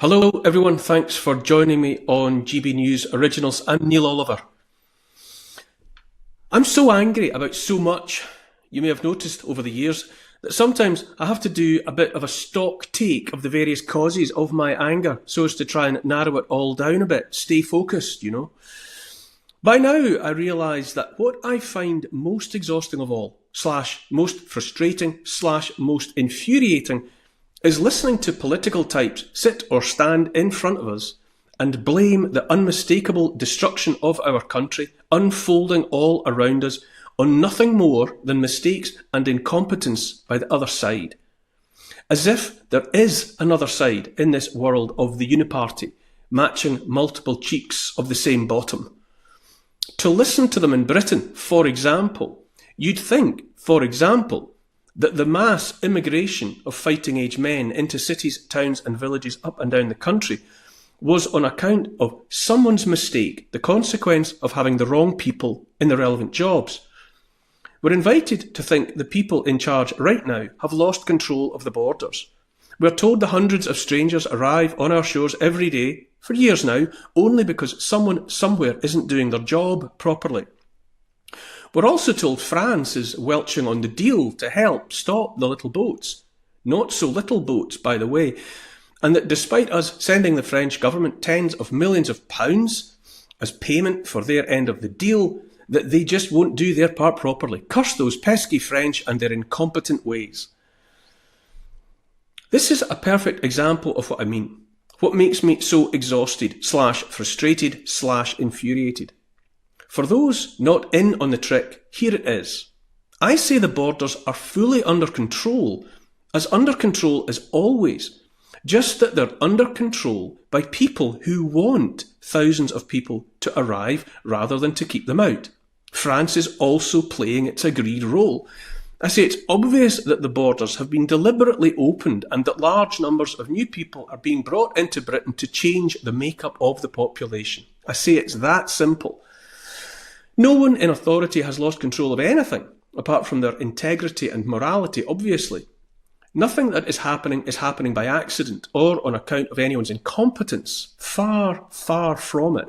Hello everyone, thanks for joining me on GB News Originals. I'm Neil Oliver. I'm so angry about so much, you may have noticed over the years, that sometimes I have to do a bit of a stock take of the various causes of my anger so as to try and narrow it all down a bit, stay focused, By now I realise that what I find most exhausting of all, / most frustrating, / most infuriating, is listening to political types sit or stand in front of us and blame the unmistakable destruction of our country unfolding all around us on nothing more than mistakes and incompetence by the other side. As if there is another side in this world of the uniparty, matching multiple cheeks of the same bottom. To listen to them in Britain, for example, you'd think, for example, that the mass immigration of fighting-age men into cities, towns and villages up and down the country was on account of someone's mistake, the consequence of having the wrong people in the relevant jobs. We're invited to think the people in charge right now have lost control of the borders. We're told the hundreds of strangers arrive on our shores every day, for years now, only because someone somewhere isn't doing their job properly. We're also told France is welching on the deal to help stop the little boats. Not so little boats, by the way. And that despite us sending the French government tens of millions of pounds as payment for their end of the deal, that they just won't do their part properly. Curse those pesky French and their incompetent ways. This is a perfect example of what I mean. What makes me so exhausted, / frustrated, / infuriated. For those not in on the trick, here it is. I say the borders are fully under control, as under control as always, just that they're under control by people who want thousands of people to arrive rather than to keep them out. France is also playing its agreed role. I say it's obvious that the borders have been deliberately opened and that large numbers of new people are being brought into Britain to change the makeup of the population. I say it's that simple. No one in authority has lost control of anything, apart from their integrity and morality, obviously. Nothing that is happening by accident or on account of anyone's incompetence. Far, far from it.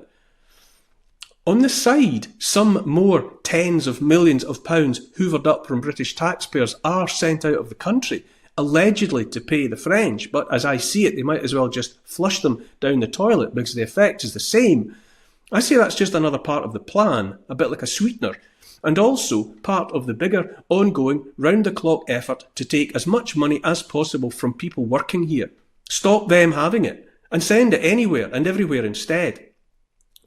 On the side, some more tens of millions of pounds hoovered up from British taxpayers are sent out of the country, allegedly to pay the French, but as I see it, they might as well just flush them down the toilet because the effect is the same. I say that's just another part of the plan, a bit like a sweetener, and also part of the bigger, ongoing, round-the-clock effort to take as much money as possible from people working here. Stop them having it, and send it anywhere and everywhere instead.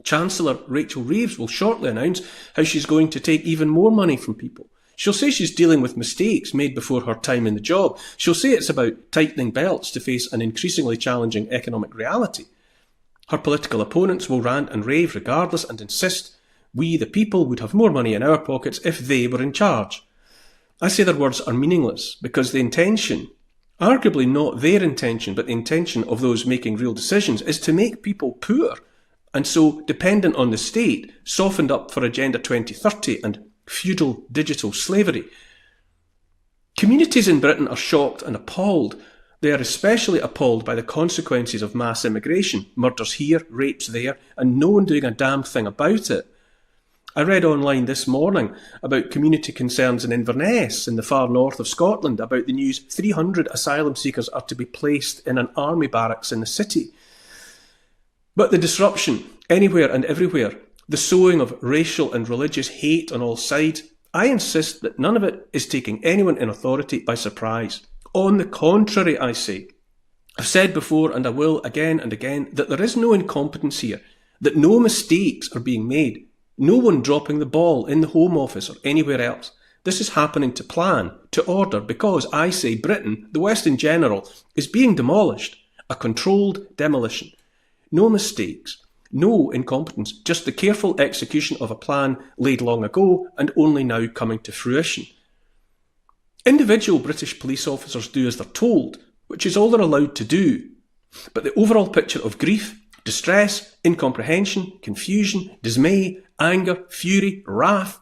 Chancellor Rachel Reeves will shortly announce how she's going to take even more money from people. She'll say she's dealing with mistakes made before her time in the job. She'll say it's about tightening belts to face an increasingly challenging economic reality. Her political opponents will rant and rave regardless and insist we, the people, would have more money in our pockets if they were in charge. I say their words are meaningless because the intention, arguably not their intention, but the intention of those making real decisions, is to make people poor and so dependent on the state, softened up for Agenda 2030 and feudal digital slavery. Communities in Britain are shocked and appalled. They are especially appalled by the consequences of mass immigration, murders here, rapes there, and no one doing a damn thing about it. I read online this morning about community concerns in Inverness in the far north of Scotland about the news 300 asylum seekers are to be placed in an army barracks in the city. But the disruption, anywhere and everywhere, the sowing of racial and religious hate on all sides, I insist that none of it is taking anyone in authority by surprise. On the contrary, I say. I've said before, and I will again and again, that there is no incompetence here, that no mistakes are being made, no one dropping the ball in the Home Office or anywhere else. This is happening to plan, to order, because I say Britain, the West in general, is being demolished, a controlled demolition. No mistakes, no incompetence, just the careful execution of a plan laid long ago and only now coming to fruition. Individual British police officers do as they're told, which is all they're allowed to do. But the overall picture of grief, distress, incomprehension, confusion, dismay, anger, fury, wrath,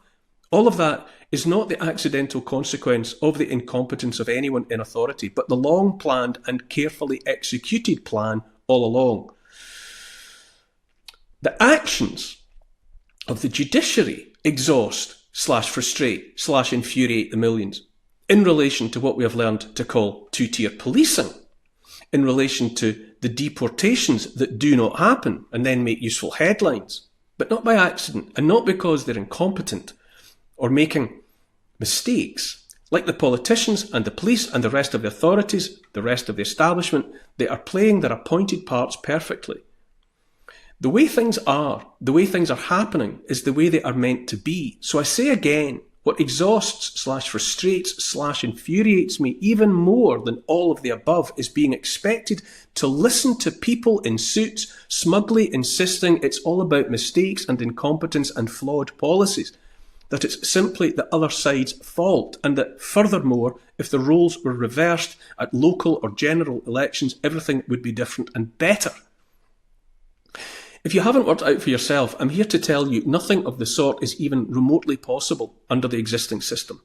all of that is not the accidental consequence of the incompetence of anyone in authority, but the long-planned and carefully executed plan all along. The actions of the judiciary exhaust / frustrate / infuriate the millions in relation to what we have learned to call two-tier policing, in relation to the deportations that do not happen and then make useful headlines, but not by accident and not because they're incompetent or making mistakes. Like the politicians and the police and the rest of the authorities, the rest of the establishment, they are playing their appointed parts perfectly. The way things are happening is the way they are meant to be. So I say again, what exhausts / frustrates / infuriates me even more than all of the above is being expected to listen to people in suits smugly insisting it's all about mistakes and incompetence and flawed policies, that it's simply the other side's fault, and that furthermore, if the roles were reversed at local or general elections, everything would be different and better. If you haven't worked out for yourself, I'm here to tell you nothing of the sort is even remotely possible under the existing system.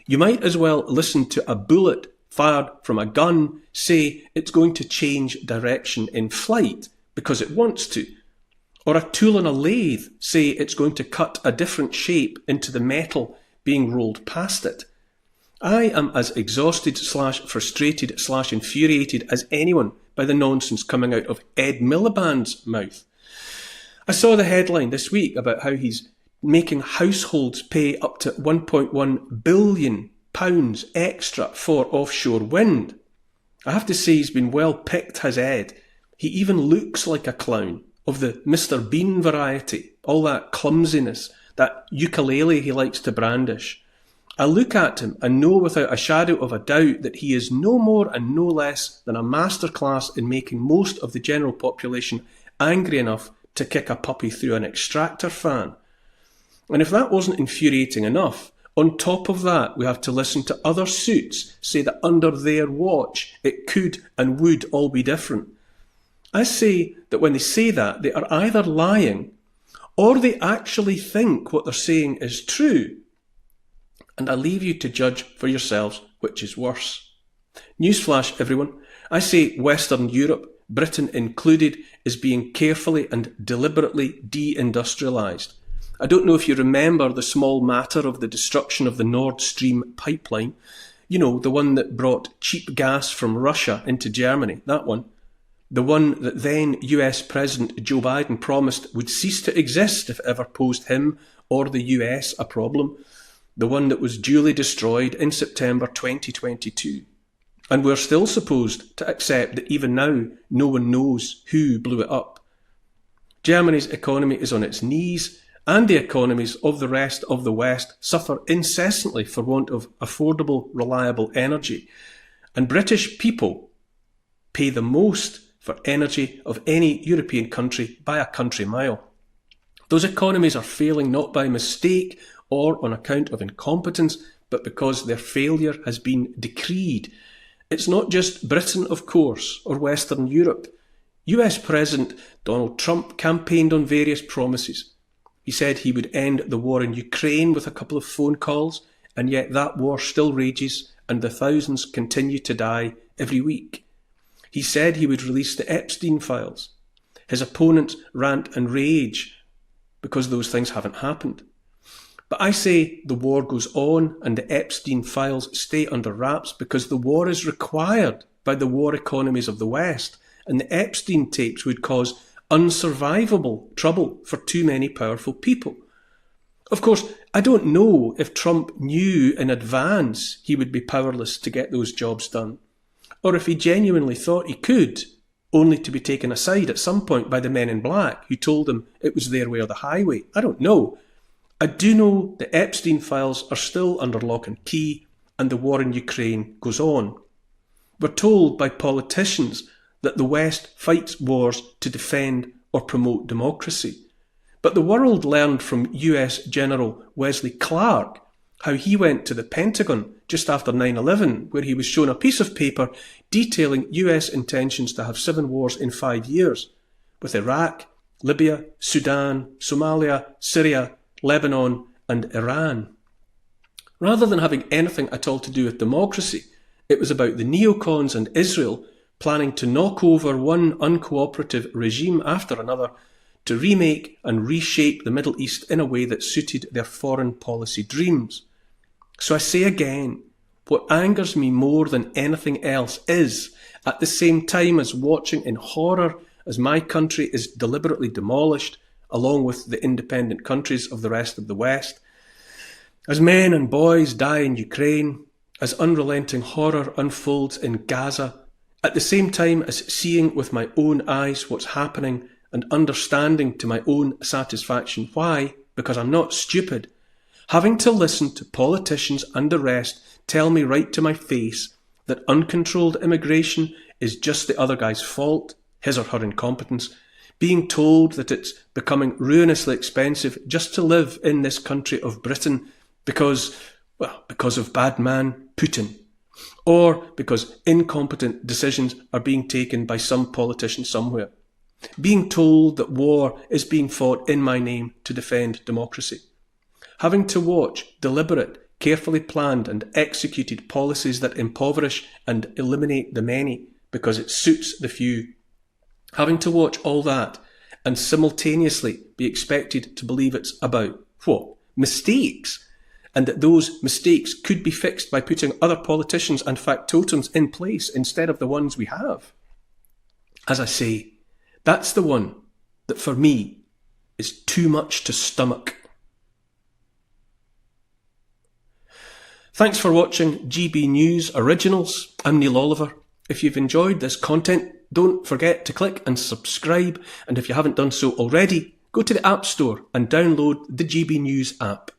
You might as well listen to a bullet fired from a gun say it's going to change direction in flight because it wants to, or a tool on a lathe say it's going to cut a different shape into the metal being rolled past it. I am as exhausted / frustrated / infuriated as anyone by the nonsense coming out of Ed Miliband's mouth. I saw the headline this week about how he's making households pay up to £1.1 billion extra for offshore wind. I have to say he's been well picked, has Ed. He even looks like a clown of the Mr. Bean variety, all that clumsiness, that ukulele he likes to brandish. I look at him and know without a shadow of a doubt that he is no more and no less than a masterclass in making most of the general population angry enough to kick a puppy through an extractor fan. And if that wasn't infuriating enough, on top of that we have to listen to other suits say that under their watch it could and would all be different. I say that when they say that, they are either lying or they actually think what they're saying is true. And I leave you to judge for yourselves which is worse. Newsflash, everyone. I say Western Europe, Britain included, is being carefully and deliberately deindustrialised. I don't know if you remember the small matter of the destruction of the Nord Stream pipeline. You know, the one that brought cheap gas from Russia into Germany, that one. The one that then US President Joe Biden promised would cease to exist if it ever posed him or the US a problem. The one that was duly destroyed in September 2022. And we're still supposed to accept that even now no one knows who blew it up. Germany's economy is on its knees, and the economies of the rest of the West suffer incessantly for want of affordable, reliable energy. And British people pay the most for energy of any European country by a country mile. Those economies are failing not by mistake or on account of incompetence, but because their failure has been decreed. It's not just Britain, of course, or Western Europe. US President Donald Trump campaigned on various promises. He said he would end the war in Ukraine with a couple of phone calls, and yet that war still rages and the thousands continue to die every week. He said he would release the Epstein files. His opponents rant and rage because those things haven't happened. But I say the war goes on and the Epstein files stay under wraps because the war is required by the war economies of the West, and the Epstein tapes would cause unsurvivable trouble for too many powerful people. Of course, I don't know if Trump knew in advance he would be powerless to get those jobs done, or if he genuinely thought he could, only to be taken aside at some point by the men in black who told him it was their way or the highway. I don't know. I do know the Epstein files are still under lock and key, and the war in Ukraine goes on. We're told by politicians that the West fights wars to defend or promote democracy. But the world learned from US General Wesley Clark how he went to the Pentagon just after 9/11, where he was shown a piece of paper detailing US intentions to have 7 wars in 5 years, with Iraq, Libya, Sudan, Somalia, Syria, Lebanon and Iran. Rather than having anything at all to do with democracy, it was about the neocons and Israel planning to knock over one uncooperative regime after another to remake and reshape the Middle East in a way that suited their foreign policy dreams. So I say again, what angers me more than anything else is, at the same time as watching in horror as my country is deliberately demolished, along with the independent countries of the rest of the West, as men and boys die in Ukraine, as unrelenting horror unfolds in Gaza, at the same time as seeing with my own eyes what's happening and understanding to my own satisfaction why, because I'm not stupid, having to listen to politicians and the rest tell me right to my face that uncontrolled immigration is just the other guy's fault, his or her incompetence, being told that it's becoming ruinously expensive just to live in this country of Britain because of bad man Putin, or because incompetent decisions are being taken by some politician somewhere, being told that war is being fought in my name to defend democracy, having to watch deliberate, carefully planned and executed policies that impoverish and eliminate the many because it suits the few, having to watch all that and simultaneously be expected to believe it's about, what, mistakes, and that those mistakes could be fixed by putting other politicians and factotums in place instead of the ones we have. As I say, that's the one that for me is too much to stomach. Thanks for watching GB News Originals. I'm Neil Oliver. If you've enjoyed this content, don't forget to click and subscribe, and if you haven't done so already, go to the App Store and download the GB News app.